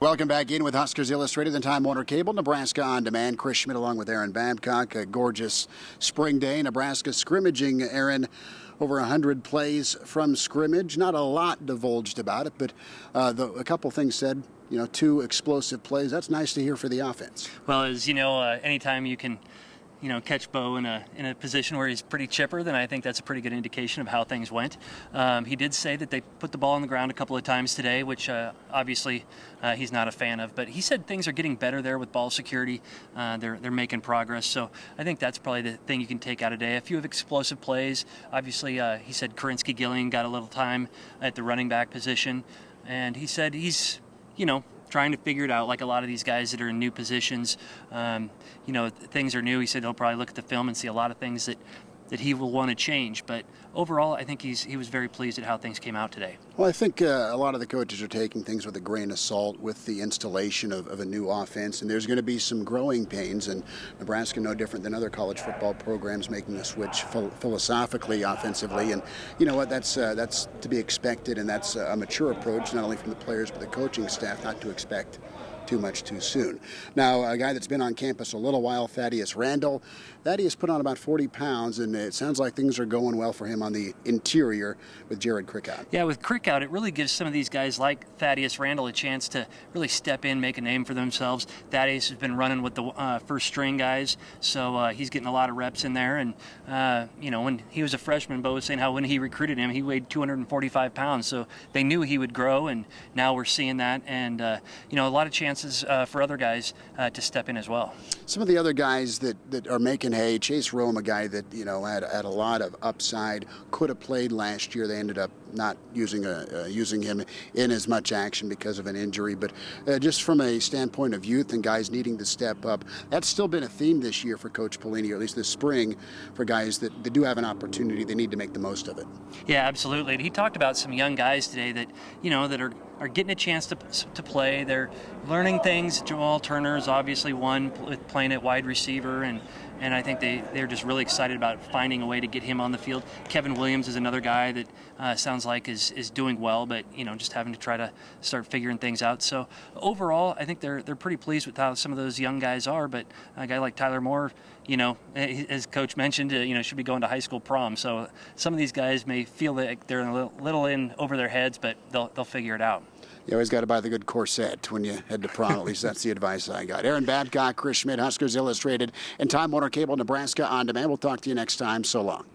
Welcome back in with Huskers Illustrated and Time Warner Cable. Nebraska On Demand. Chris Schmidt along with Aaron Babcock. A gorgeous spring day. Nebraska scrimmaging, Aaron. Over 100 plays from scrimmage. Not a lot divulged about it, but a couple things said. You know, 2 explosive plays. That's nice to hear for the offense. Well, as you know, anytime you can, catch Bo in a position where he's pretty chipper, then I think that's a pretty good indication of how things went. He did say that they put the ball on the ground a couple of times today, which obviously he's not a fan of. But he said things are getting better there with ball security. They're making progress. So I think that's probably the thing you can take out of today. A few of explosive plays. Obviously, he said Karinsky Gillian got a little time at the running back position, and he said he's, trying to figure it out, like a lot of these guys that are in new positions. Things are new. He said he'll probably look at the film and see a lot of things that he will want to change. But overall, I think he was very pleased at how things came out today. Well, I think a lot of the coaches are taking things with a grain of salt with the installation of a new offense, and there's going to be some growing pains, and Nebraska no different than other college football programs making a switch philosophically, offensively, and you know what, that's to be expected, and that's a mature approach, not only from the players but the coaching staff, not to expect too much too soon. Now, a guy that's been on campus a little while, Thaddeus Randall. Thaddeus put on about 40 pounds, and it sounds like things are going well for him on the interior with Jared Crick out. Yeah, with Crick out, it really gives some of these guys like Thaddeus Randall a chance to really step in, make a name for themselves. Thaddeus has been running with the first-string guys, so he's getting a lot of reps in there. And, when he was a freshman, Bo was saying how when he recruited him, he weighed 245 pounds, so they knew he would grow, and now we're seeing that. And, a lot of chances for other guys to step in as well. Some of the other guys that are making hay, Chase Rome, a guy that had a lot of upside, could have played last year. They ended up not using him in as much action because of an injury. But just from a standpoint of youth and guys needing to step up, that's still been a theme this year for Coach Pelini, or at least this spring, for guys that do have an opportunity. They need to make the most of it. Yeah, absolutely. And he talked about some young guys today that that are getting a chance to play. They're learning things. Jamal Turner is obviously one, playing at wide receiver, and I think they're just really excited about finding a way to get him on the field. Kevin Williams is another guy that sounds like is doing well, but just having to try to start figuring things out. So overall, I think they're pretty pleased with how some of those young guys are. But a guy like Tyler Moore, as Coach mentioned, should be going to high school prom. So some of these guys may feel like they're a little in over their heads, but they'll figure it out. You always got to buy the good corset when you head to prom. At least that's the advice I got. Aaron Babcock, Chris Schmidt, Huskers Illustrated, and Time Warner Cable, Nebraska On Demand. We'll talk to you next time. So long.